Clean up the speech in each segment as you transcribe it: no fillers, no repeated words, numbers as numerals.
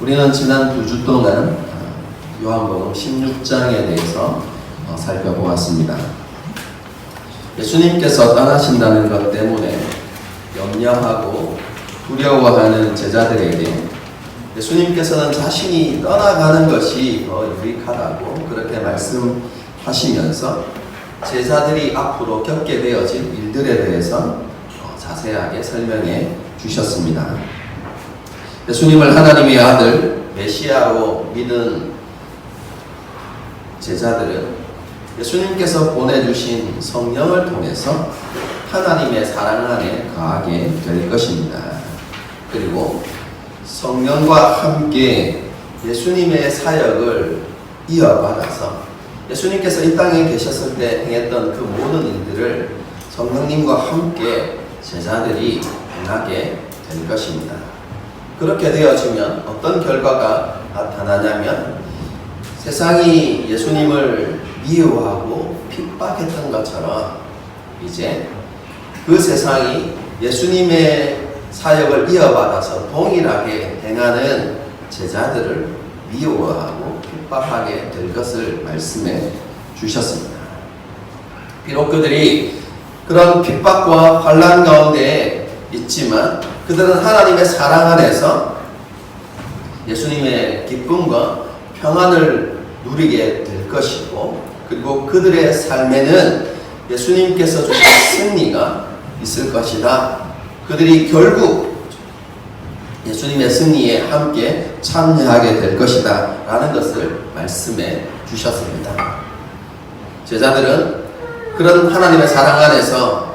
우리는 지난 2주 동안 요한복음 16장에 대해서 살펴보았습니다. 예수님께서 떠나신다는 것 때문에 염려하고 두려워하는 제자들에게 예수님께서는 자신이 떠나가는 것이 더 유익하다고 그렇게 말씀하시면서 제자들이 앞으로 겪게 되어질 일들에 대해서 자세하게 설명해 주셨습니다. 예수님을 하나님의 아들 메시아로 믿은 제자들은 예수님께서 보내주신 성령을 통해서 하나님의 사랑 안에 거하게 될 것입니다. 그리고 성령과 함께 예수님의 사역을 이어받아서 예수님께서 이 땅에 계셨을 때 행했던 그 모든 일들을 성령님과 함께 제자들이 행하게 될 것입니다. 그렇게 되어지면 어떤 결과가 나타나냐면 세상이 예수님을 미워하고 핍박했던 것처럼 이제 그 세상이 예수님의 사역을 이어받아서 동일하게 행하는 제자들을 미워하고 핍박하게 될 것을 말씀해 주셨습니다. 비록 그들이 그런 핍박과 환난 가운데 있지만 그들은 하나님의 사랑 안에서 예수님의 기쁨과 평안을 누리게 될 것이고, 그리고 그들의 삶에는 예수님께서 주신 승리가 있을 것이다. 그들이 결국 예수님의 승리에 함께 참여하게 될 것이다 라는 것을 말씀해 주셨습니다. 제자들은 그런 하나님의 사랑 안에서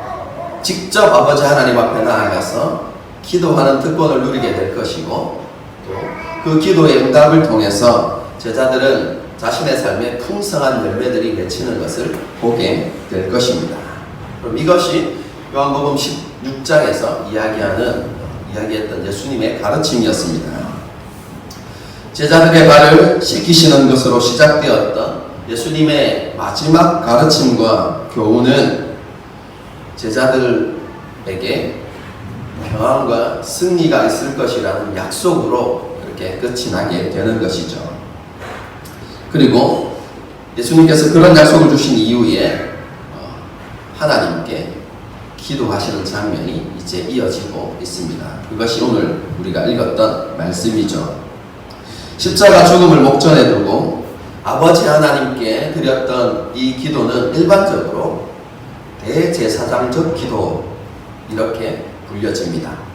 직접 아버지 하나님 앞에 나아가서 기도하는 특권을 누리게 될 것이고, 또 그 기도의 응답을 통해서 제자들은 자신의 삶에 풍성한 열매들이 맺히는 것을 보게 될 것입니다. 그럼 이것이 요한복음 16장에서 이야기했던 예수님의 가르침이었습니다. 제자들의 발을 씻기시는 것으로 시작되었던 예수님의 마지막 가르침과 교훈은 제자들에게 평안과 승리가 있을 것이라는 약속으로 이렇게 끝이 나게 되는 것이죠. 그리고 예수님께서 그런 약속을 주신 이후에 하나님께 기도하시는 장면이 이제 이어지고 있습니다. 그것이 오늘 우리가 읽었던 말씀이죠. 십자가 죽음을 목전에 두고 아버지 하나님께 드렸던 이 기도는 일반적으로 대제사장적 기도 이렇게 불려집니다.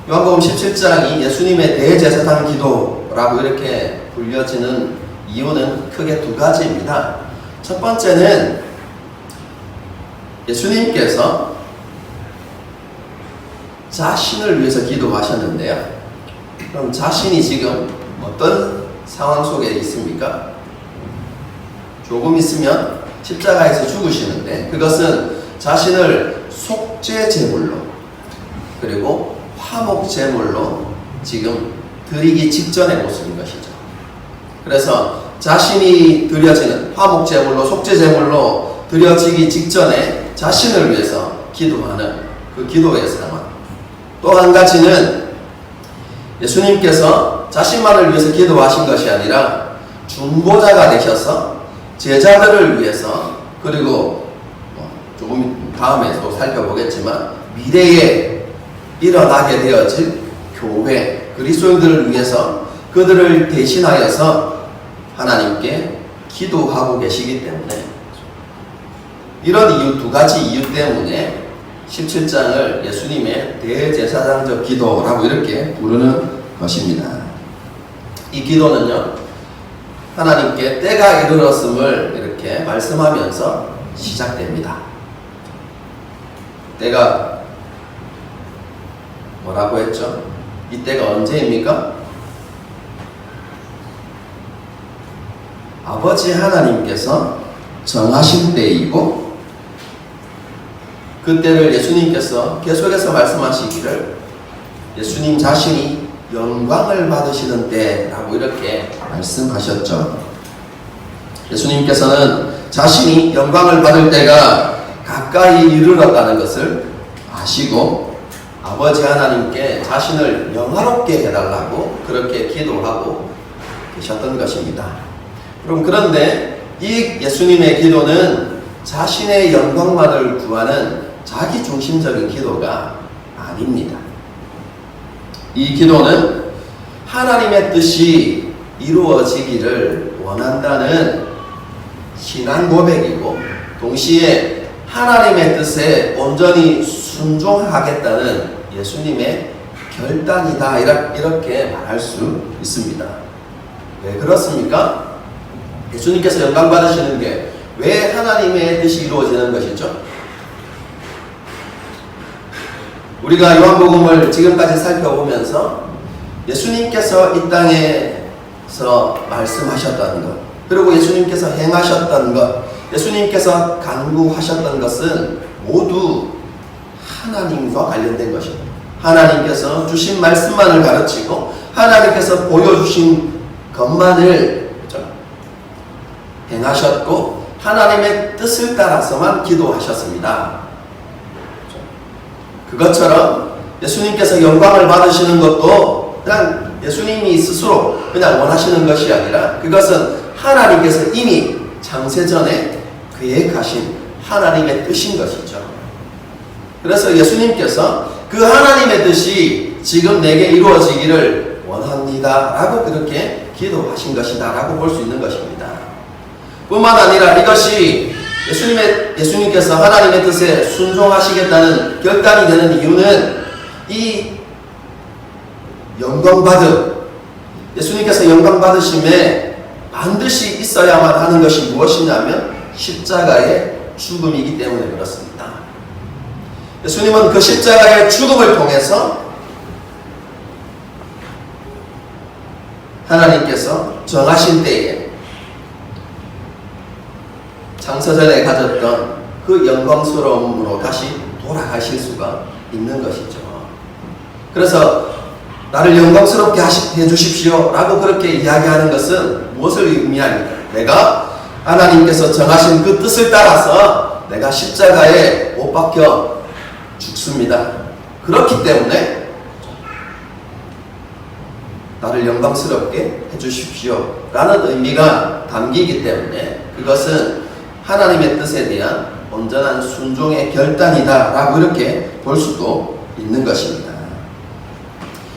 요한복음 17장이 예수님의 대제사장 기도라고 이렇게 불려지는 이유는 크게 두 가지입니다. 첫 번째는 예수님께서 자신을 위해서 기도하셨는데요. 그럼 자신이 지금 어떤 상황 속에 있습니까? 조금 있으면 십자가에서 죽으시는데 그것은 자신을 속죄 제물로 그리고 화목 제물로 지금 드리기 직전의 모습인 것이죠. 그래서 자신이 드려지는 화목 제물로 속죄 제물로 드려지기 직전에 자신을 위해서 기도하는 그 기도의 상황. 또 한 가지는 예수님께서 자신만을 위해서 기도하신 것이 아니라 중보자가 되셔서 제자들을 위해서, 그리고 조금 다음에 또 살펴보겠지만 미래에 일어나게 되어질 교회 그리스도인들을 위해서 그들을 대신하여서 하나님께 기도하고 계시기 때문에, 이런 이유, 두 가지 이유 때문에 17장을 예수님의 대제사장적 기도라고 이렇게 부르는 것입니다. 이 기도는요, 하나님께 때가 이르렀음을 이렇게 말씀하면서 시작됩니다. 때가 뭐라고 했죠? 이 때가 언제입니까? 아버지 하나님께서 정하신 때이고, 그 때를 예수님께서 계속해서 말씀하시기를 예수님 자신이 영광을 받으시는 때라고 이렇게 말씀하셨죠. 예수님께서는 자신이 영광을 받을 때가 가까이 이르렀다는 것을 아시고 아버지 하나님께 자신을 영화롭게 해달라고 그렇게 기도하고 계셨던 것입니다. 그런데 이 예수님의 기도는 자신의 영광만을 구하는 자기 중심적인 기도가 아닙니다. 이 기도는 하나님의 뜻이 이루어지기를 원한다는 신앙 고백이고, 동시에 하나님의 뜻에 온전히 순종하겠다는 예수님의 결단이다, 이렇게 말할 수 있습니다. 왜 그렇습니까? 예수님께서 영광 받으시는 게 왜 하나님의 뜻이 이루어지는 것이죠? 우리가 요한복음을 지금까지 살펴보면서 예수님께서 이 땅에서 말씀하셨던 것, 그리고 예수님께서 행하셨던 것, 예수님께서 간구하셨던 것은 모두 하나님과 관련된 것입니다. 하나님께서 주신 말씀만을 가르치고 하나님께서 보여주신 것만을 행하셨고 하나님의 뜻을 따라서만 기도하셨습니다. 그것처럼 예수님께서 영광을 받으시는 것도 그냥 예수님이 스스로 그냥 원하시는 것이 아니라 그것은 하나님께서 이미 창세전에 계획하신 하나님의 뜻인 것이죠. 그래서 예수님께서 그 하나님의 뜻이 지금 내게 이루어지기를 원합니다 라고 그렇게 기도하신 것이다 라고 볼 수 있는 것입니다. 뿐만 아니라 이것이 예수님께서 하나님의 뜻에 순종하시겠다는 결단이 되는 이유는 이 예수님께서 영광 받으심에 반드시 있어야만 하는 것이 무엇이냐면 십자가의 죽음이기 때문에 그렇습니다. 예수님은 그 십자가의 죽음을 통해서 하나님께서 정하신 때에 창세전에 가졌던 그 영광스러움으로 다시 돌아가실 수가 있는 것이죠. 그래서 나를 영광스럽게 해주십시오 라고 그렇게 이야기하는 것은 무엇을 의미합니까? 내가 하나님께서 정하신 그 뜻을 따라서 내가 십자가에 못 박혀 죽습니다. 그렇기 때문에 나를 영광스럽게 해주십시오 라는 의미가 담기기 때문에 그것은 하나님의 뜻에 대한 온전한 순종의 결단이다 라고 이렇게 볼 수도 있는 것입니다.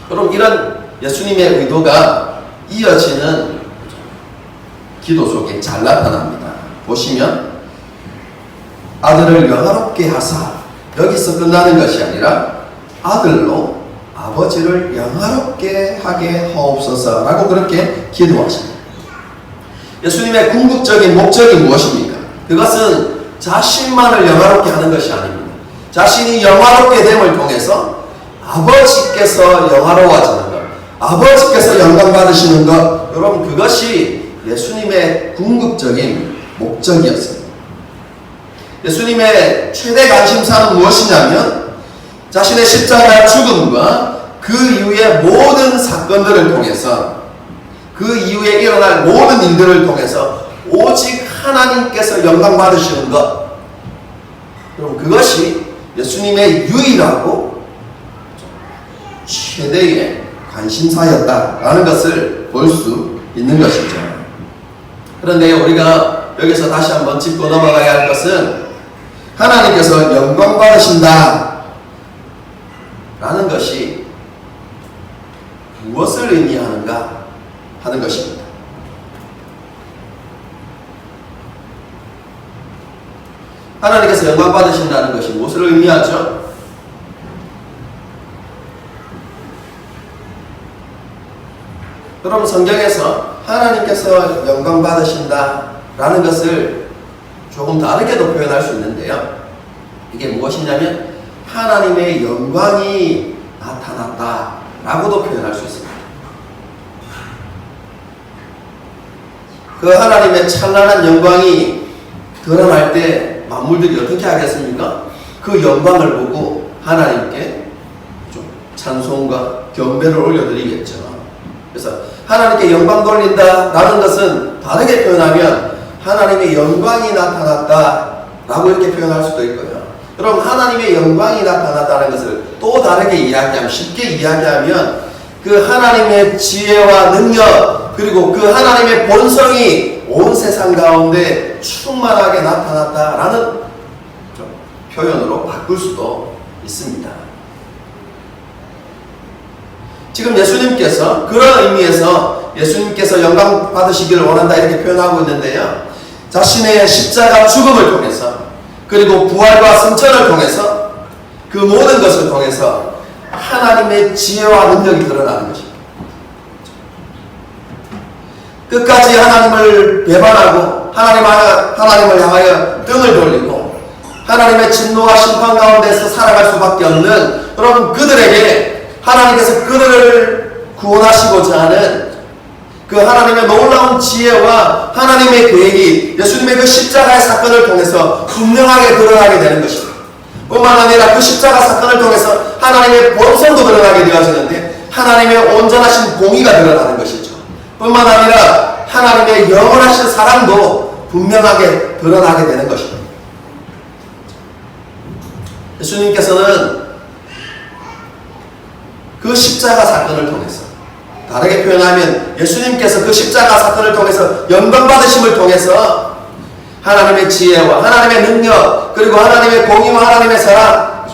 그럼 이런 예수님의 의도가 이어지는 기도 속에 잘 나타납니다. 보시면 아들을 영화롭게 하사, 여기서 끝나는 것이 아니라 아들로 아버지를 영화롭게 하게 하옵소서 라고 그렇게 기도하십니다. 예수님의 궁극적인 목적이 무엇입니까? 그것은 자신만을 영화롭게 하는 것이 아닙니다. 자신이 영화롭게 됨을 통해서 아버지께서 영화로워지는 것, 아버지께서 영광 받으시는 것, 여러분 그것이 예수님의 궁극적인 목적이었습니다. 예수님의 최대 관심사는 무엇이냐면 자신의 십자가 죽음과 그 이후의 모든 사건들을 통해서, 그 이후에 일어날 모든 일들을 통해서 오직 하나님께서 영광 받으시는 것, 그럼 그것이 예수님의 유일하고 최대의 관심사였다라는 것을 볼 수 있는 것이죠. 그런데 우리가 여기서 다시 한번 짚고 넘어가야 할 것은 하나님께서 영광 받으신다 라는 것이 무엇을 의미하는가 하는 것입니다. 하나님께서 영광 받으신다는 것이 무엇을 의미하죠? 그럼 성경에서 하나님께서 영광 받으신다라는 것을 조금 다르게도 표현할 수 있는데요. 이게 무엇이냐면 하나님의 영광이 나타났다라고도 표현할 수 있습니다. 그 하나님의 찬란한 영광이 드러날 때 만물들이 어떻게 하겠습니까? 그 영광을 보고 하나님께 좀 찬송과 경배를 올려드리겠죠. 그래서 하나님께 영광 돌린다라는 것은 다르게 표현하면 하나님의 영광이 나타났다라고 이렇게 표현할 수도 있고요. 여러분, 하나님의 영광이 나타났다는 것을 또 다르게 이야기하면, 쉽게 이야기하면 그 하나님의 지혜와 능력, 그리고 그 하나님의 본성이 온 세상 가운데 충만하게 나타났다라는 표현으로 바꿀 수도 있습니다. 지금 예수님께서 그런 의미에서 예수님께서 영광 받으시기를 원한다 이렇게 표현하고 있는데요. 자신의 십자가 죽음을 통해서, 그리고 부활과 승천을 통해서, 그 모든 것을 통해서 하나님의 지혜와 능력이 드러나는 것입니다. 끝까지 하나님을 배반하고 하나님을 향하여 등을 돌리고 하나님의 진노와 심판 가운데서 살아갈 수밖에 없는, 여러분, 그들에게 하나님께서 그들을 구원하시고자 하는 그 하나님의 놀라운 지혜와 하나님의 계획이 예수님의 그 십자가의 사건을 통해서 분명하게 드러나게 되는 것입니다. 뿐만 아니라 그 십자가 사건을 통해서 하나님의 본성도 드러나게 되어지는데 하나님의 온전하신 공의가 드러나는 것이죠. 뿐만 아니라 하나님의 영원하신 사랑도 분명하게 드러나게 되는 것입니다. 예수님께서는 그 십자가 사건을 통해서, 다르게 표현하면 예수님께서 그 십자가 사건을 통해서 영광받으심을 통해서 하나님의 지혜와 하나님의 능력, 그리고 하나님의 공의와 하나님의 사랑,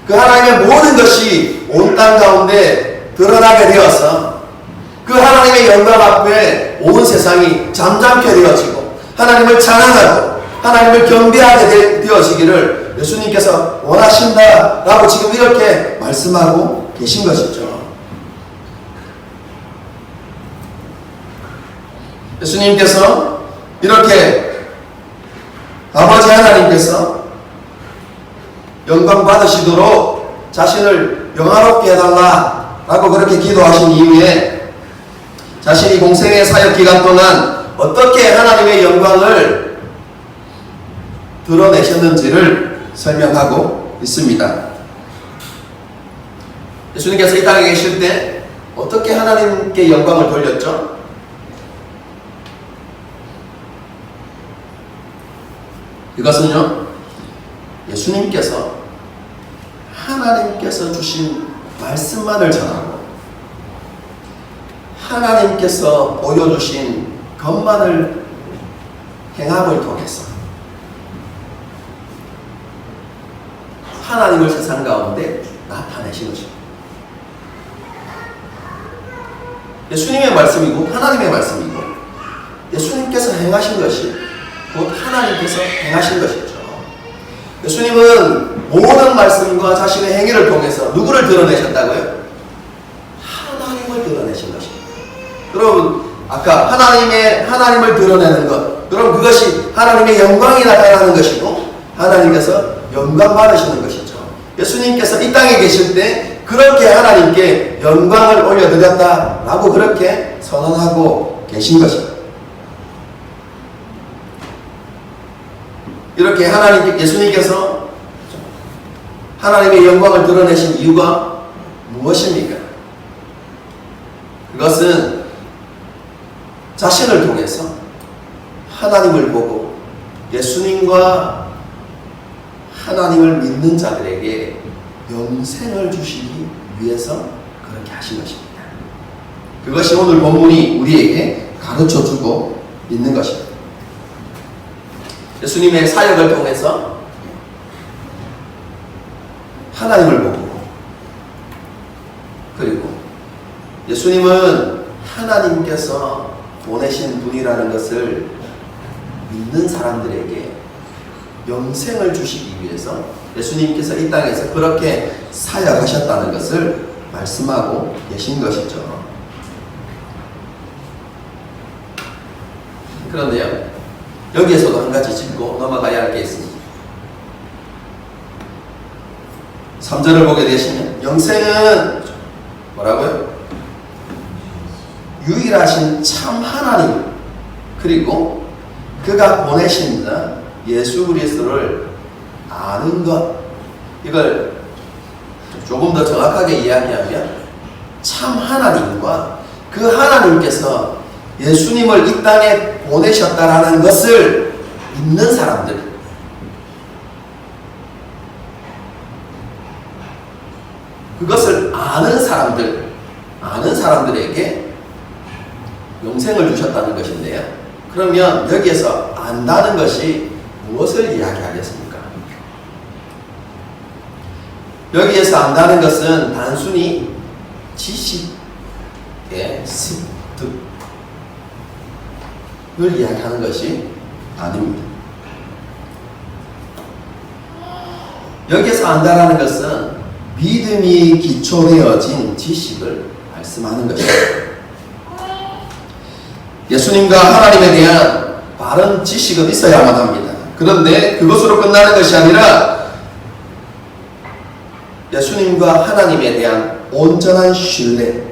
그 하나님의 모든 것이 온 땅 가운데 드러나게 되어서 그 하나님의 영광 앞에 온 세상이 잠잠케 되어지고 하나님을 찬양하고 하나님을 경배하게 되어지기를 예수님께서 원하신다라고 지금 이렇게 말씀하고 계신 것이죠. 예수님께서 이렇게 아버지 하나님께서 영광 받으시도록 자신을 영화롭게 해달라라고 그렇게 기도하신 이후에 자신이 공생의 사역 기간 동안 어떻게 하나님의 영광을 드러내셨는지를 설명하고 있습니다. 예수님께서 이 땅에 계실 때 어떻게 하나님께 영광을 돌렸죠? 이것은요, 예수님께서 하나님께서 주신 말씀만을 전하고 하나님께서 보여주신 것만을 행함을 통해서 하나님을 세상 가운데 나타내신 것입니다. 예수님의 말씀이고 하나님의 말씀이고 예수님께서 행하신 것이 곧 하나님께서 행하신 것이죠. 예수님은 모든 말씀과 자신의 행위를 통해서 누구를 드러내셨다고요? 하나님을 드러내신 것입니다. 여러분, 아까 하나님을 드러내는 것, 여러분, 그것이 하나님의 영광이 나타나는 것이고 하나님께서 영광 받으시는 것이죠. 예수님께서 이 땅에 계실 때 그렇게 하나님께 영광을 올려드렸다라고 그렇게 선언하고 계신 것입니다. 이렇게 예수님께서 하나님의 영광을 드러내신 이유가 무엇입니까? 그것은 자신을 통해서 하나님을 보고 예수님과 하나님을 믿는 자들에게 영생을 주시기 위해서 그렇게 하신 것입니다. 그것이 오늘 본문이 우리에게 가르쳐주고 있는 것입니다. 예수님의 사역을 통해서 하나님을 보고, 그리고 예수님은 하나님께서 보내신 분이라는 것을 믿는 사람들에게 영생을 주시기 위해서 예수님께서 이 땅에서 그렇게 사역하셨다는 것을 말씀하고 계신 것이죠. 그런데요, 여기에서도 한 가지 짚고 넘어가야 할 게 있습니다. 3절을 보게 되시면 영생은 뭐라고요? 유일하신 참 하나님, 그리고 그가 보내신 예수 그리스도를 아는 것, 이걸 조금 더 정확하게 이야기하면 참 하나님과 그 하나님께서 예수님을 이 땅에 보내셨다라는 것을 믿는 사람들, 그것을 아는 사람들에게 영생을 주셨다는 것인데요. 그러면 여기에서 안다는 것이 무엇을 이야기하겠습니까? 여기에서 안다는 것은 단순히 지식의 습득을 이야기하는 것이 아닙니다. 여기에서 안다라는 것은 믿음이 기초되어진 지식을 말씀하는 것입니다. 예수님과 하나님에 대한 바른 지식은 있어야만 합니다. 그런데 그것으로 끝나는 것이 아니라 예수님과 하나님에 대한 온전한 신뢰,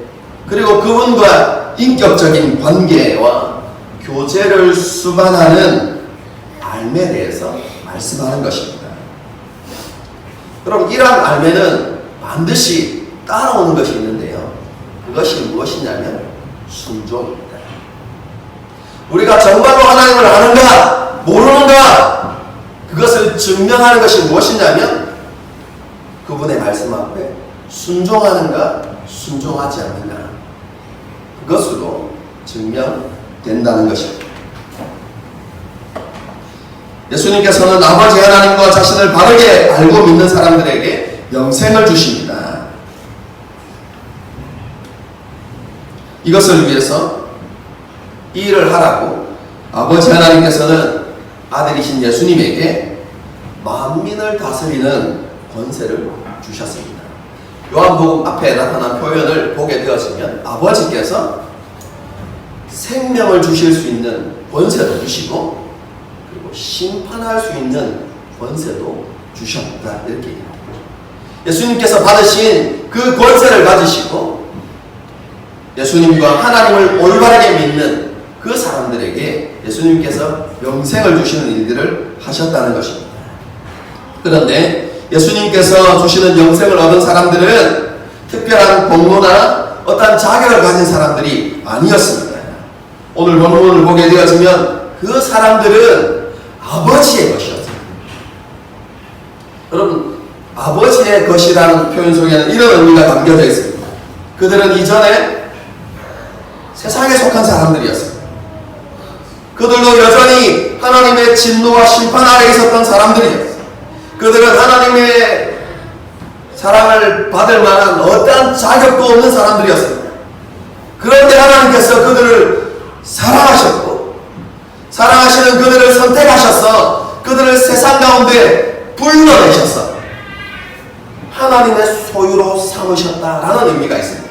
그리고 그분과 인격적인 관계와 교제를 수반하는 알매에 대해서 말씀하는 것입니다. 그럼 이러한 알매는 반드시 따라오는 것이 있는데요. 그것이 무엇이냐면 순종입니다. 우리가 정말로 하나님을 아는가 모르는가, 그것을 증명하는 것이 무엇이냐면 그분의 말씀 앞에 순종하는가 순종하지 않는가, 그것으로 증명된다는 것입니다. 예수님께서는 아버지 하나님과 자신을 바르게 알고 믿는 사람들에게 영생을 주십니다. 이것을 위해서 이 일을 하라고 아버지 하나님께서는 아들이신 예수님에게 만민을 다스리는 권세를 주셨습니다. 요한복음 앞에 나타난 표현을 보게 되었으면 아버지께서 생명을 주실 수 있는 권세도 주시고 그리고 심판할 수 있는 권세도 주셨다, 이렇게 얘기합니다. 예수님께서 받으신 그 권세를 가지시고 예수님과 하나님을 올바르게 믿는 그 사람들에게 예수님께서 영생을 주시는 일들을 하셨다는 것입니다. 그런데 예수님께서 주시는 영생을 얻은 사람들은 특별한 공로나 어떤 자격을 가진 사람들이 아니었습니다. 오늘 본문을 보게 되어지면 그 사람들은 아버지의 것이었습니다. 여러분, 아버지의 것이라는 표현 속에는 이런 의미가 담겨져 있습니다. 그들은 이전에 세상에 속한 사람들이었습니다. 그들도 여전히 하나님의 진노와 심판 아래 있었던 사람들이었습니다. 그들은 하나님의 사랑을 받을 만한 어떠한 자격도 없는 사람들이었습니다. 그런데 하나님께서 그들을 사랑하셨고, 사랑하시는 그들을 선택하셔서 그들을 세상 가운데 불러내셔서 하나님의 소유로 삼으셨다라는 의미가 있습니다.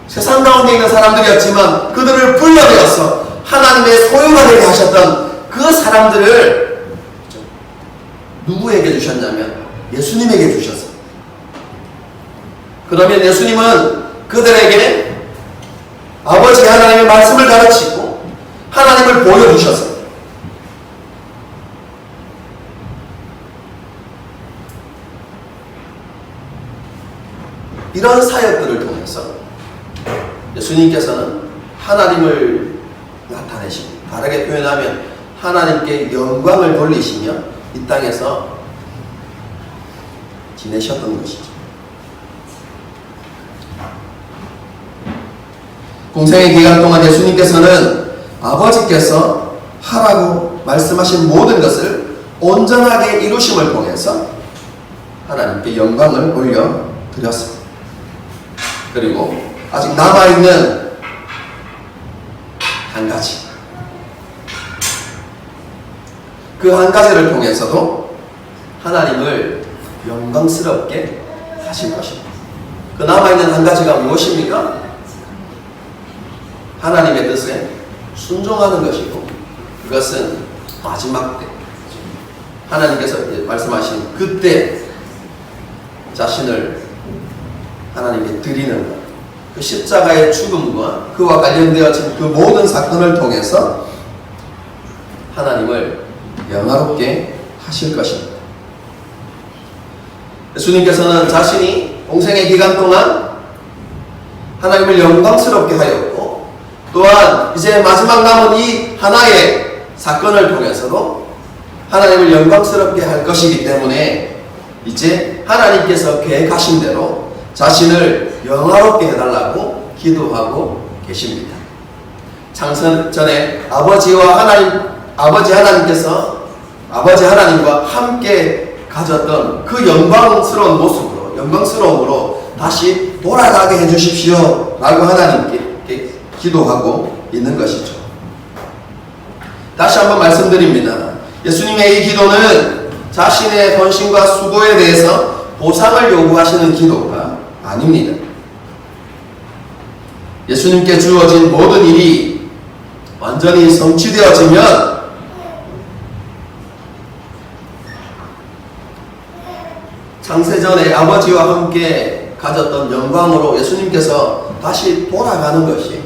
세상 가운데 있는 사람들이었지만 그들을 불러내어서 하나님의 소유가 되게 하셨던 그 사람들을 누구에게 주셨냐면 예수님에게 주셨어요. 그러면 예수님은 그들에게 아버지 하나님의 말씀을 가르치고 하나님을 보여주셨어요. 이런 사역들을 통해서 예수님께서는 하나님을 나타내시고, 다르게 표현하면 하나님께 영광을 돌리시며 이 땅에서 지내셨던 것이죠. 공생의 기간 동안 예수님께서는 아버지께서 하라고 말씀하신 모든 것을 온전하게 이루심을 통해서 하나님께 영광을 올려드렸습니다. 그리고 아직 남아있는 한 가지, 그 한 가지를 통해서도 하나님을 영광스럽게 하실 것입니다. 그 남아있는 한 가지가 무엇입니까? 하나님의 뜻에 순종하는 것이고, 그것은 마지막 때 하나님께서 말씀하신 그때 자신을 하나님께 드리는 것, 그 십자가의 죽음과 그와 관련되어진 그 모든 사건을 통해서 하나님을 영화롭게 하실 것입니다. 예수님께서는 자신이 공생의 기간 동안 하나님을 영광스럽게 하였고, 또한 이제 마지막 남은 이 하나의 사건을 통해서도 하나님을 영광스럽게 할 것이기 때문에 이제 하나님께서 계획하신 대로 자신을 영화롭게 해달라고 기도하고 계십니다. 창세 전에 아버지 하나님과 함께 가졌던 그 영광스러움으로 다시 돌아가게 해주십시오 라고 하나님께 기도하고 있는 것이죠. 다시 한번 말씀드립니다. 예수님의 이 기도는 자신의 헌신과 수고에 대해서 보상을 요구하시는 기도가 아닙니다. 예수님께 주어진 모든 일이 완전히 성취되어지면 창세전에 아버지와 함께 가졌던 영광으로 예수님께서 다시 돌아가는 것이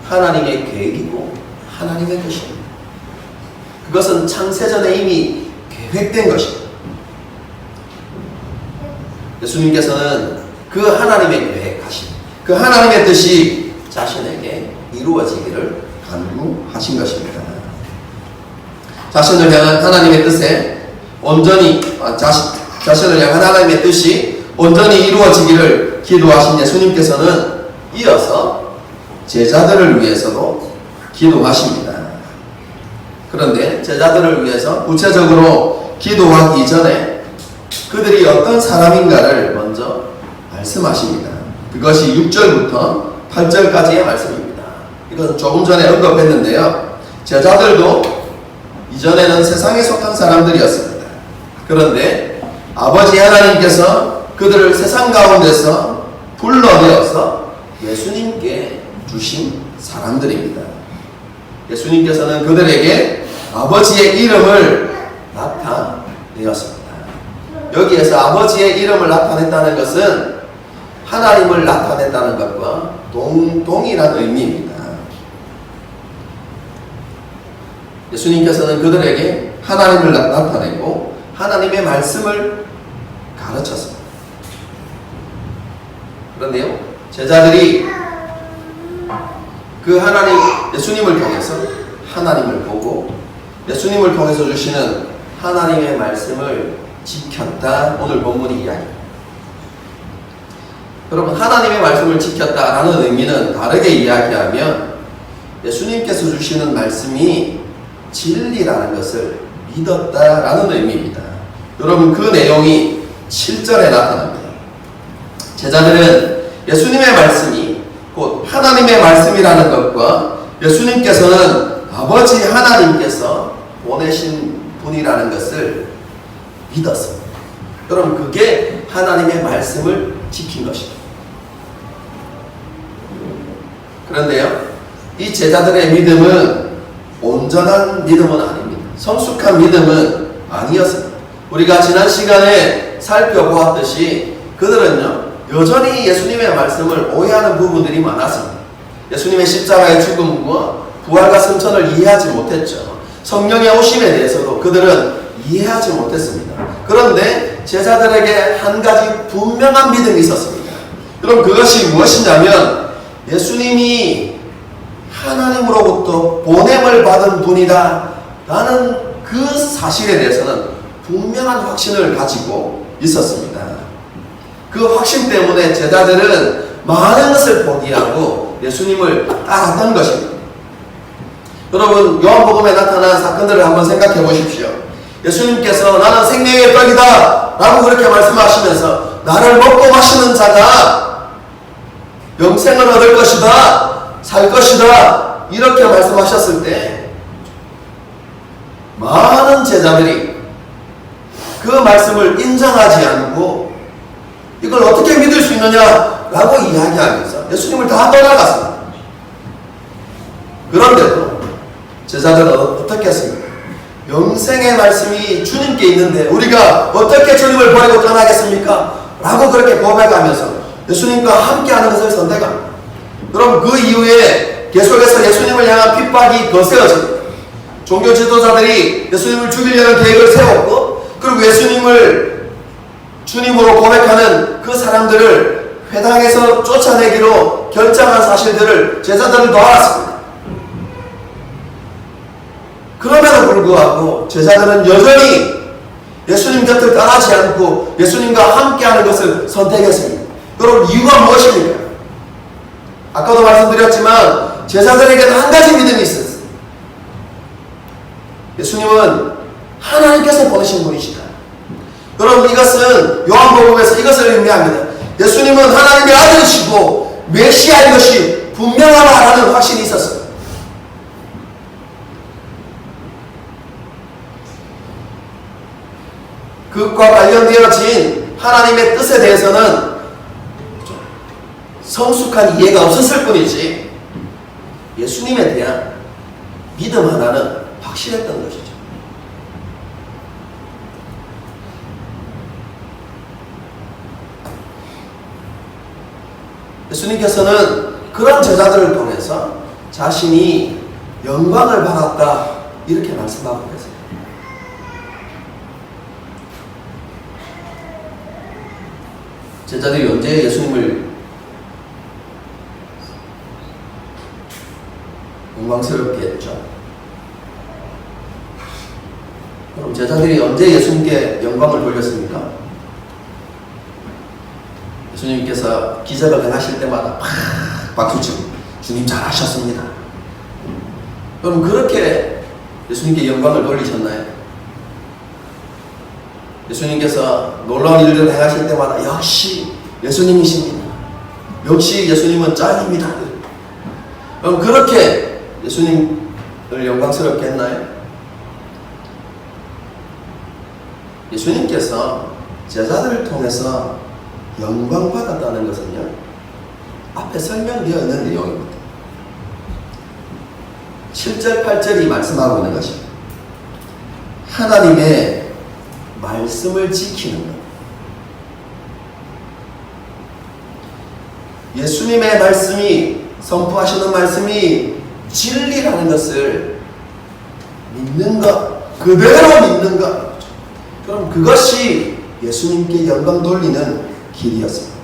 하나님의 계획이고 하나님의 것입니다. 그것은 창세전에 이미 계획된 것입니다. 예수님께서는 그 하나님의 계획하신 그 하나님의 뜻이 자신에게 이루어지기를 간구하신 것입니다. 자신을 향한 하나님의 뜻에 온전히 자신을 향한 하나님의 뜻이 온전히 이루어지기를 기도하신 예수님께서는 이어서 제자들을 위해서도 기도하십니다. 그런데 제자들을 위해서 구체적으로 기도하기 전에 그들이 어떤 사람인가를 먼저 말씀하십니다. 그것이 6절부터 8절까지의 말씀입니다. 이건 조금 전에 언급했는데요. 제자들도 이전에는 세상에 속한 사람들이었습니다. 그런데 아버지 하나님께서 그들을 세상 가운데서 불러내어서 예수님께 주신 사람들입니다. 예수님께서는 그들에게 아버지의 이름을 나타내었습니다. 여기에서 아버지의 이름을 나타냈다는 것은 하나님을 나타냈다는 것과 동일한 의미입니다. 예수님께서는 그들에게 하나님을 나타내고 하나님의 말씀을 가르쳤습니다. 그런데요, 제자들이 그 예수님을 통해서 하나님을 보고 예수님을 통해서 주시는 하나님의 말씀을 지켰다. 오늘 본문이 이야기합니다. 여러분, 하나님의 말씀을 지켰다라는 의미는 다르게 이야기하면 예수님께서 주시는 말씀이 진리라는 것을 믿었다라는 의미입니다. 여러분, 그 내용이 7절에 나타납니다. 제자들은 예수님의 말씀이 곧 하나님의 말씀이라는 것과 예수님께서는 아버지 하나님께서 보내신 분이라는 것을 믿었습니다. 여러분, 그게 하나님의 말씀을 지킨 것입니다. 그런데요, 이 제자들의 믿음은 온전한 믿음은 아닙니다. 성숙한 믿음은 아니었습니다. 우리가 지난 시간에 살펴보았듯이 그들은요, 여전히 예수님의 말씀을 오해하는 부분들이 많았습니다. 예수님의 십자가의 죽음과 부활과 승천을 이해하지 못했죠. 성령의 오심에 대해서도 그들은 이해하지 못했습니다. 그런데 제자들에게 한 가지 분명한 믿음이 있었습니다. 그럼 그것이 무엇이냐면 예수님이 하나님으로부터 보냄을 받은 분이다 라는 그 사실에 대해서는 분명한 확신을 가지고 있었습니다. 그 확신 때문에 제자들은 많은 것을 포기하고 예수님을 따랐던 것입니다. 여러분, 요한복음에 나타난 사건들을 한번 생각해 보십시오. 예수님께서 나는 생명의 떡이다 라고 그렇게 말씀하시면서 나를 먹고 마시는 자가 영생을 얻을 것이다, 살 것이다 이렇게 말씀하셨을 때 많은 제자들이 그 말씀을 인정하지 않고 이걸 어떻게 믿을 수 있느냐라고 이야기하면서 예수님을 다 떠나갔습니다. 그런데도 제자들은 어떻게 했습니까? 영생의 말씀이 주님께 있는데 우리가 어떻게 주님을 버리고 떠나겠습니까? 라고 그렇게 고백하면서 예수님과 함께하는 것을 선택합니다. 그럼 그 이후에 계속해서 예수님을 향한 핍박이 거세어집니다. 종교 지도자들이 예수님을 죽이려는 계획을 세웠고, 그리고 예수님을 주님으로 고백하는 그 사람들을 회당에서 쫓아내기로 결정한 사실들을 제자들도 알았습니다. 그럼에도 불구하고 제자들은 여전히 예수님 곁을 떠나지 않고 예수님과 함께하는 것을 선택했습니다. 그럼 이유가 무엇입니까? 아까도 말씀드렸지만 제자들에게는 한 가지 믿음이 있었어요. 예수님은 하나님께서 보내신 분이시다. 여러분, 이것은 요한복음에서 이것을 의미합니다. 예수님은 하나님의 아들이시고 메시아인 것이 분명하다라는 확신이 있었어요. 그것과 관련되어진 하나님의 뜻에 대해서는 성숙한 이해가 없었을 뿐이지 예수님에 대한 믿음 하나는 확실했던 것이죠. 예수님께서는 그런 제자들을 통해서 자신이 영광을 받았다 이렇게 말씀하고 계세요. 제자들이 언제 예수님을 영광스럽게 했죠? 그럼 제자들이 언제 예수님께 영광을 돌렸습니까? 예수님께서 기적을 행하실 때마다 팍 박수치고 주님 잘하셨습니다. 그럼 그렇게 예수님께 영광을 돌리셨나요? 예수님께서 놀라운 일들을 행하실 때마다 역시 예수님이십니다. 역시 예수님은 짱입니다. 그럼 그렇게 예수님을 영광스럽게 했나요? 예수님께서 제자들을 통해서 영광받았다는 것은요, 앞에 설명되어 있는 내용입니다. 7절, 8절이 말씀하고 있는 것입니다. 하나님의 말씀을 지키는 것. 예수님의 말씀이, 선포하시는 말씀이 진리라는 것을 믿는 것, 그대로 믿는 것. 그럼 그것이 예수님께 영광 돌리는 길이었습니다.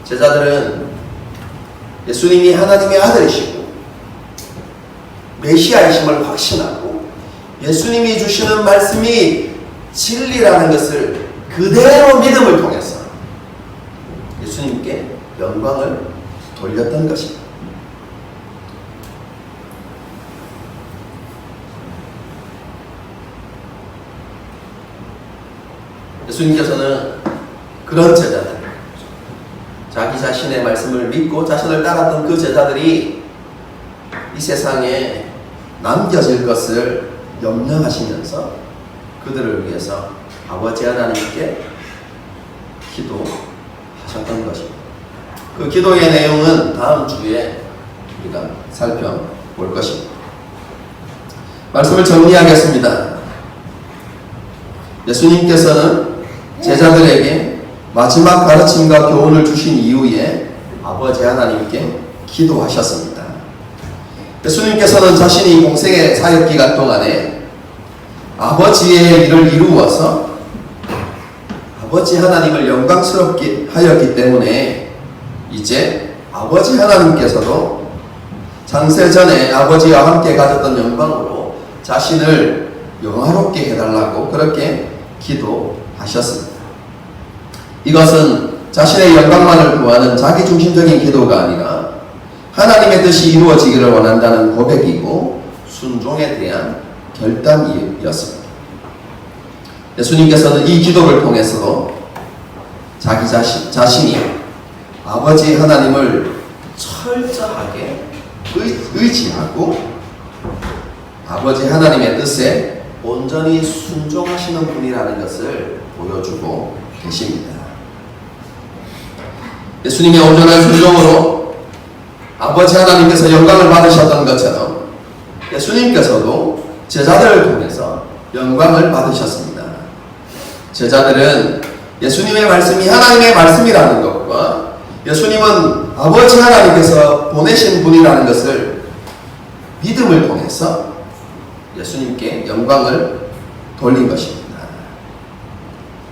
제자들은 예수님이 하나님의 아들이시고 메시아이심을 확신하고 예수님이 주시는 말씀이 진리라는 것을 그대로 믿음을 통해서 예수님께 영광을 돌렸던 것입니다. 예수님께서는 그런 제자들, 자기 자신의 말씀을 믿고 자신을 따랐던 그 제자들이 이 세상에 남겨질 것을 염려하시면서 그들을 위해서 아버지 하나님께 기도하셨던 것입니다. 그 기도의 내용은 다음 주에 우리가 살펴볼 것입니다. 말씀을 정리하겠습니다. 예수님께서는 제자들에게 마지막 가르침과 교훈을 주신 이후에 아버지 하나님께 기도하셨습니다. 예수님께서는 자신이 공생의 사역 기간 동안에 아버지의 일을 이루어서 아버지 하나님을 영광스럽게 하였기 때문에 이제 아버지 하나님께서도 장세 전에 아버지와 함께 가졌던 영광으로 자신을 영화롭게 해달라고 그렇게 기도하셨습니다. 이것은 자신의 영광만을 구하는 자기중심적인 기도가 아니라 하나님의 뜻이 이루어지기를 원한다는 고백이고 순종에 대한 결단이었습니다. 예수님께서는 이 기도를 통해서도 자기 자신이 아버지 하나님을 철저하게 의지하고 아버지 하나님의 뜻에 온전히 순종하시는 분이라는 것을 보여주고 계십니다. 예수님의 온전한 순종으로 아버지 하나님께서 영광을 받으셨던 것처럼 예수님께서도 제자들을 통해서 영광을 받으셨습니다. 제자들은 예수님의 말씀이 하나님의 말씀이라는 것과 예수님은 아버지 하나님께서 보내신 분이라는 것을 믿음을 통해서 예수님께 영광을 돌린 것입니다.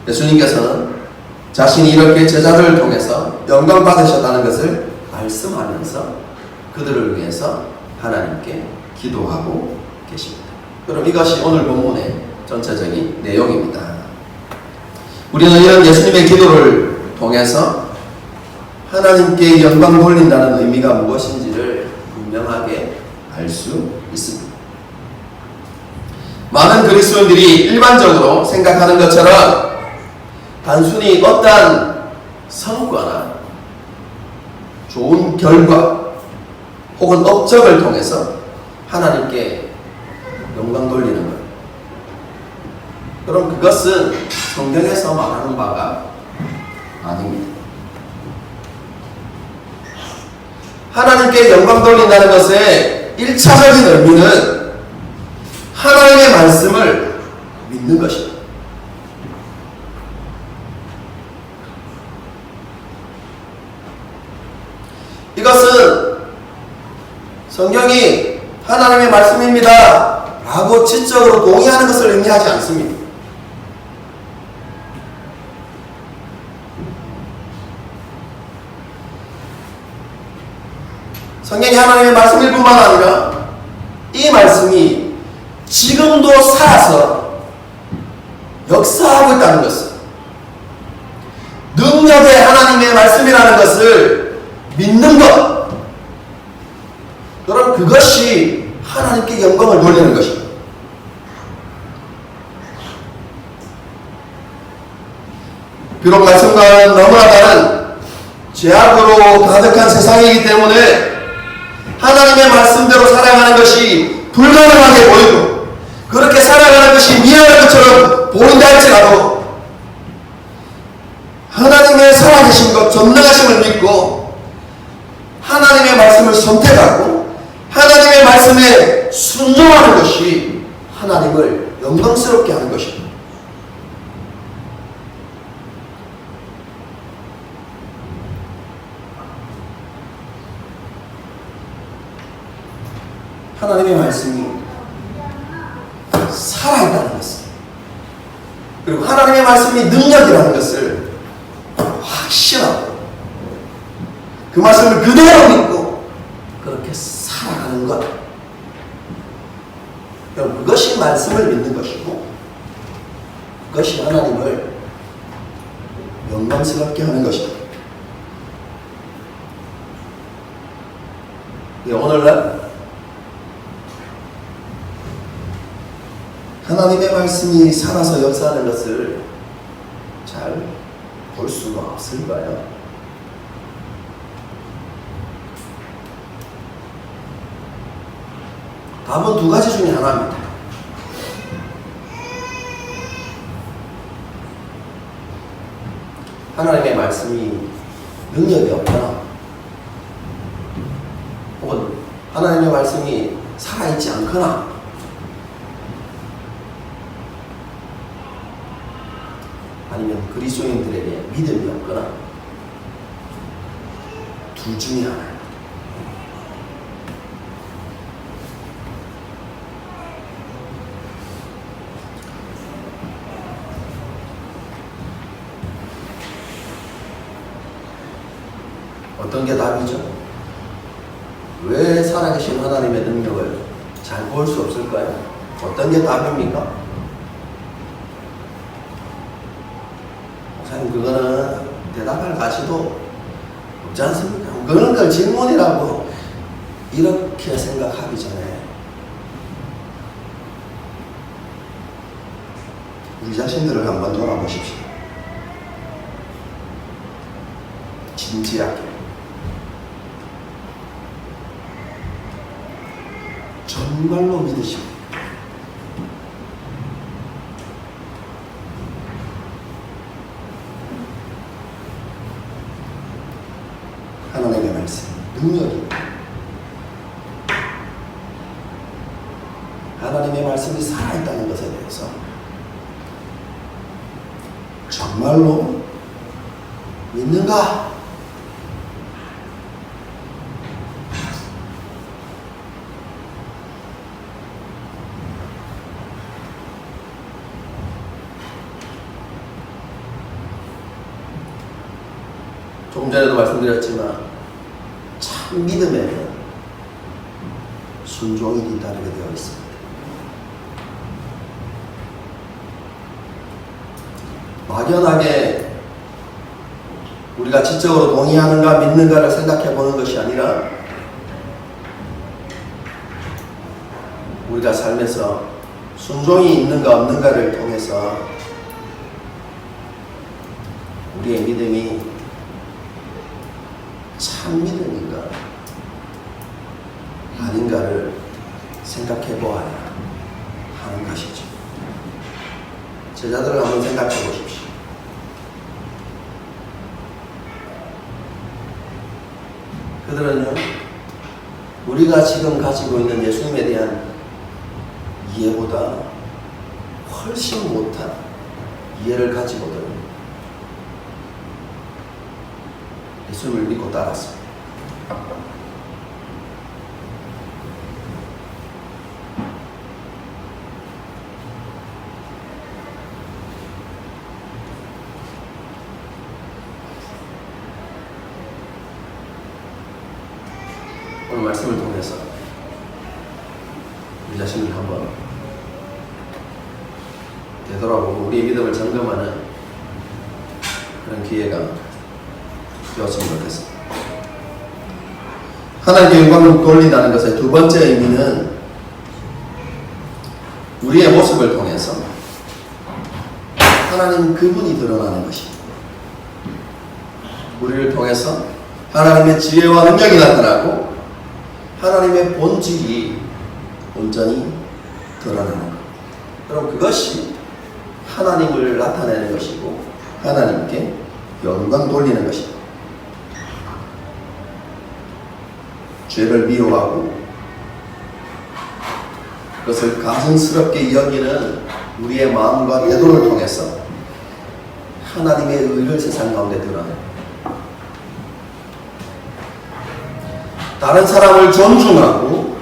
예수님께서는 자신이 이렇게 제자들을 통해서 영광 받으셨다는 것을 말씀하면서 그들을 위해서 하나님께 기도하고 계십니다. 그럼 이것이 오늘 본문의 전체적인 내용입니다. 우리는 이런 예수님의 기도를 통해서 하나님께 영광 돌린다는 의미가 무엇인지를 분명하게 알 수 있습니다. 많은 그리스도인들이 일반적으로 생각하는 것처럼 단순히 어떠한 성과나 좋은 결과 혹은 업적을 통해서 하나님께 영광 돌리는 것, 그럼 그것은 성경에서 말하는 바가 아닙니다. 하나님께 영광 돌린다는 것의 1차적인 의미는 하나님의 말씀을 믿는 것입니다. 이것은 성경이 하나님의 말씀입니다 라고 지적으로 동의하는 것을 의미하지 않습니다. 성경이 하나님의 말씀일 뿐만 아니라 이 말씀이 지금도 살아서 역사하고 있다는 것을, 능력의 하나님의 말씀이라는 것을 믿는 것, 그럼 그것이 하나님께 영광을 돌리는 것입니다. 비록 말씀과는 너무나 다른 죄악으로 가득한 세상이기 때문에 하나님의 말씀대로 살아가는 것이 불가능하게 보이고 그렇게 살아가는 것이 미안한 것처럼 보인다 할지라도 하나님의 살아계신 것, 전능하심을 믿고 하나님의 말씀을 선택하고 하나님의 말씀에 순종하는 것이 하나님을 영광스럽게 하는 것입니다. 하나님의 말씀이 살아있다는 것을, 그리고 하나님의 말씀이 능력이라는 것을 확신하고 그 말씀을 그대로 믿고 그렇게 살아가는 것, 그것이 말씀을 믿는 것이고 그것이 하나님을 영광스럽게 하는 것입니다. 오늘날 하나님의 말씀이 살아서 역사하는 것을 잘 볼 수가 없을까요? 답은 두 가지 중에 하나입니다. 하나님의 말씀이 능력이 없거나 혹은 하나님의 말씀이 살아있지 않거나 아니면 그리스도인들에게 믿음이 없거나 둘 중에 하나입니다. 어떤 게 답이죠? 왜 살아계신 하나님의 능력을 잘 볼 수 없을까요? 어떤 게 답입니까? 목사님, 그거는 대답할 가치도 없지 않습니까? 그런 걸 질문이라고 이렇게 생각하기 전에 우리 자신들을 한번 돌아보십시오. 진지하게 정말로 믿으시고 하나님의 말씀, 능력이 하나님의 말씀이 살아있다는 것에 대해서 정말로 믿는가? 조금 전에도 말씀드렸지만 참 믿음에는 순종이 뒤따르게 되어 있습니다. 막연하게 우리가 지적으로 동의하는가 믿는가를 생각해 보는 것이 아니라 우리가 삶에서 순종이 있는가 없는가를 통해서 우리의 믿음이 참 믿음인가 아닌가를 생각해 보아야 하는 것이죠. 제자들을 한번 생각해 보십시오. 그들은요, 우리가 지금 가지고 있는 예수님에 대한 이해보다 훨씬 못한 이해를 가지고들 예수님을 믿고 따랐습니다. 오늘 말씀을 통해서 우리 자신을 한번 되돌아보고 우리의 믿음을 점검하는 그런 기회가 되었으면 좋겠습니다. 하나님께 영광을 돌린다는 것의 두 번째 의미는 우리의 모습을 통해서 하나님 그분이 드러나는 것입니다. 우리를 통해서 하나님의 지혜와 능력이 나타나고 하나님의 본질이 온전히 드러나는 것. 그럼 그것이 하나님을 나타내는 것이고 하나님께 영광 돌리는 것입니다. 죄를 미워하고 그것을 가증스럽게 여기는 우리의 마음과 태도를 통해서 하나님의 의를 세상 가운데 드러냅니다. 다른 사람을 존중하고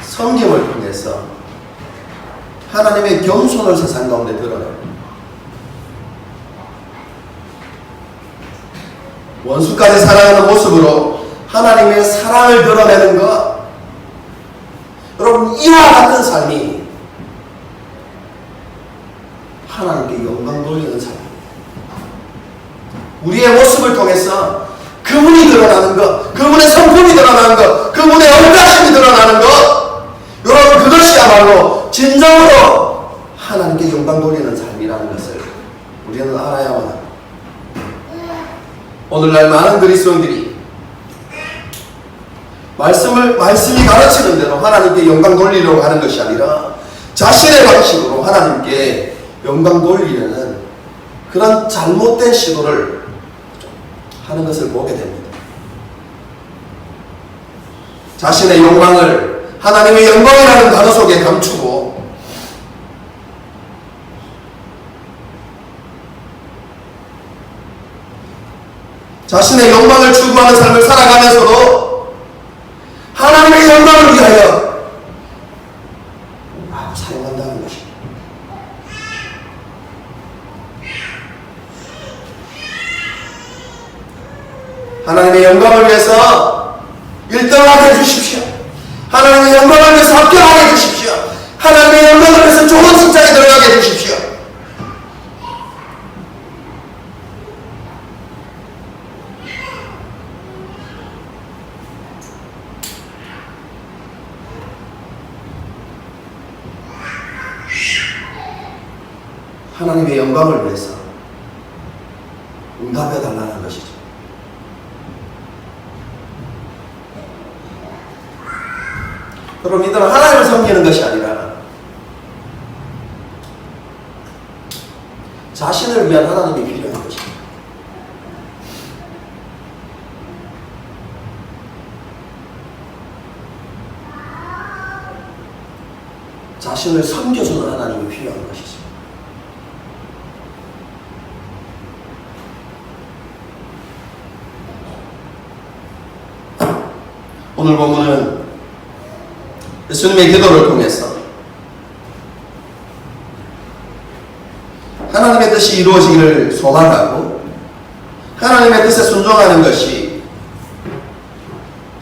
섬김을 통해서 하나님의 겸손을 세상 가운데 드러냅니다. 원수까지 사랑하는 모습으로 하나님의 사랑을 드러내는 것, 여러분, 이와 같은 삶이 하나님께 영광 돌리는 삶입니다. 우리의 모습을 통해서 그분이 드러나는 것, 그분의 성품이 드러나는 것, 그분의 언가심이 드러나는 것, 여러분, 그것이야말로 진정으로 하나님께 영광 돌리는 삶이라는 것을 우리는 알아야만 합니다. 오늘날 많은 그리스도인들이 말씀이 가르치는 대로 하나님께 영광 돌리려고 하는 것이 아니라 자신의 방식으로 하나님께 영광 돌리려는 그런 잘못된 시도를 하는 것을 보게 됩니다. 자신의 욕망을 하나님의 영광이라는 단어 속에 감추고 자신의 영광을 추구하는 삶을 살아가면서도 하나님의 영광을 위하여 사용한다는 것입니다. 하나님의 영광을 위해서 1등하게 해주십시오. 하나님의 영광을 위해서 합격하게 해주십시오. 하나님의 영광을 위해서 좋은 직장에 들어가게 해주십시오. 하나님의 영광을 위해서 응답해 달라는 것이죠. 그럼 이들은 하나님을 섬기는 것이 아니라 자신을 위한 하나님이 필요한 것입니다. 자신을 섬겨주는 하나님이 필요한 것이죠. 오늘 본문은 예수님의 기도를 통해서 하나님의 뜻이 이루어지기를 소망하고 하나님의 뜻에 순종하는 것이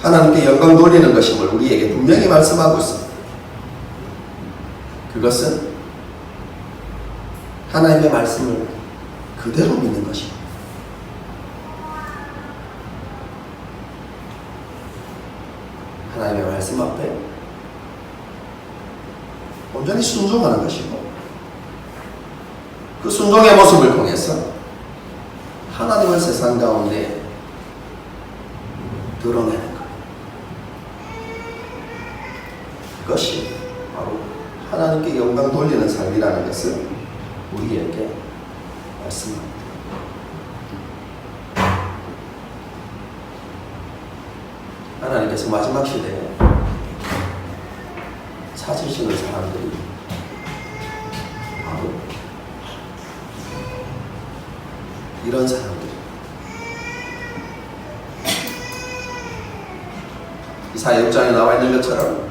하나님께 영광 돌리는 것임을 우리에게 분명히 말씀하고 있습니다. 그것은 하나님의 말씀을 그대로 믿는 것입니다. 하나님의 말씀 앞에 온전히 순종하는 것이고, 그 순종의 모습을 통해서 하나님을 세상 가운데 드러내는 것. 그것이 바로 하나님께 영광 돌리는 삶이라는 것을 우리에게 말씀합니다. 하나님께서 마지막 시대에 찾으시는 사람들이 바로 이런 사람들. 이사야 6장에 나와 있는 것처럼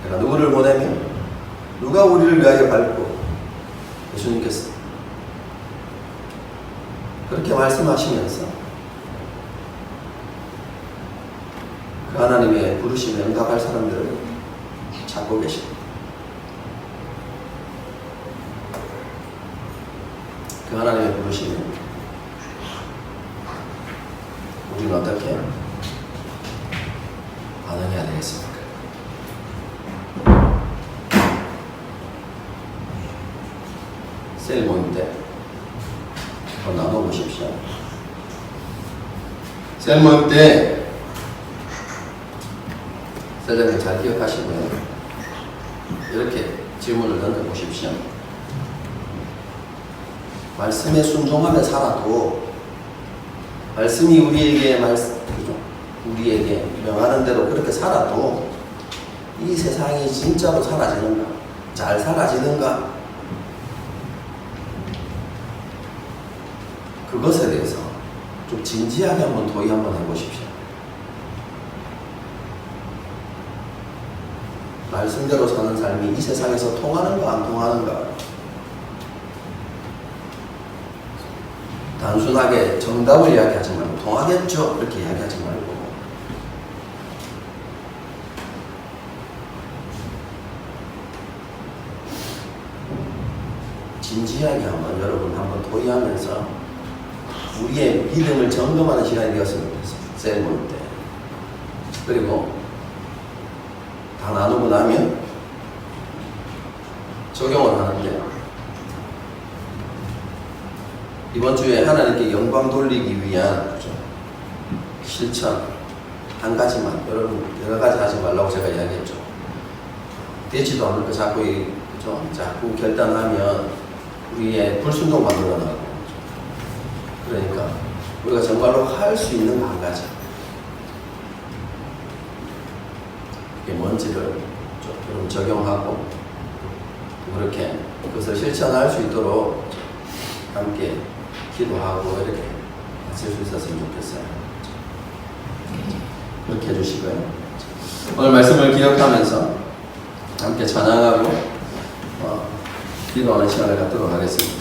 내가 누구를 보내면 누가 우리를 위하여 밟고, 예수님께서 그렇게 말씀하시면서 그 하나님의 부르심에 응답할 사람들을 찾고 계십니다. 그 하나님의 부르심에 우리는 어떻게 반응해야 되겠습니까? 셀 모임 때 한번 나눠보십시오. 셀 모임 때 셀장님 잘 기억하시고요. 이렇게 질문을 던져보십시오. 말씀에 순종하며 살아도, 말씀이 우리에게 우리에게 명하는 대로 그렇게 살아도 이 세상이 진짜로 사라지는가? 잘 사라지는가? 그것에 대해서 좀 진지하게 한번 도의 한번 해보십시오. 말씀대로 사는 삶이 이 세상에서 통하는가 안 통하는가? 단순하게 정답을 이야기하지 말고 통하겠죠? 이렇게 이야기하지 말고 진지하게 한번 여러분 한번 도의하면서 우리의 믿음을 점검하는 시간이 되었으면 좋겠습니다. 셀 모임 때. 그리고 다 나누고 나면 적용을 하는데, 이번 주에 하나님께 영광 돌리기 위한 실천 한 가지만, 여러분 여러 가지 하지 말라고 제가 이야기했죠. 되지도 않을 거 자꾸 결단하면 우리의 불순종 만들어나고, 그러니까 우리가 정말로 할 수 있는 한 가지, 이게 뭔지를 좀 적용하고 그렇게 그것을 실천할 수 있도록 함께 기도하고 이렇게 하실 수 있었으면 좋겠어요. 그렇게 해주시고요. 오늘 말씀을 기억하면서 함께 찬양하고 기도하는 시간을 갖도록 하겠습니다.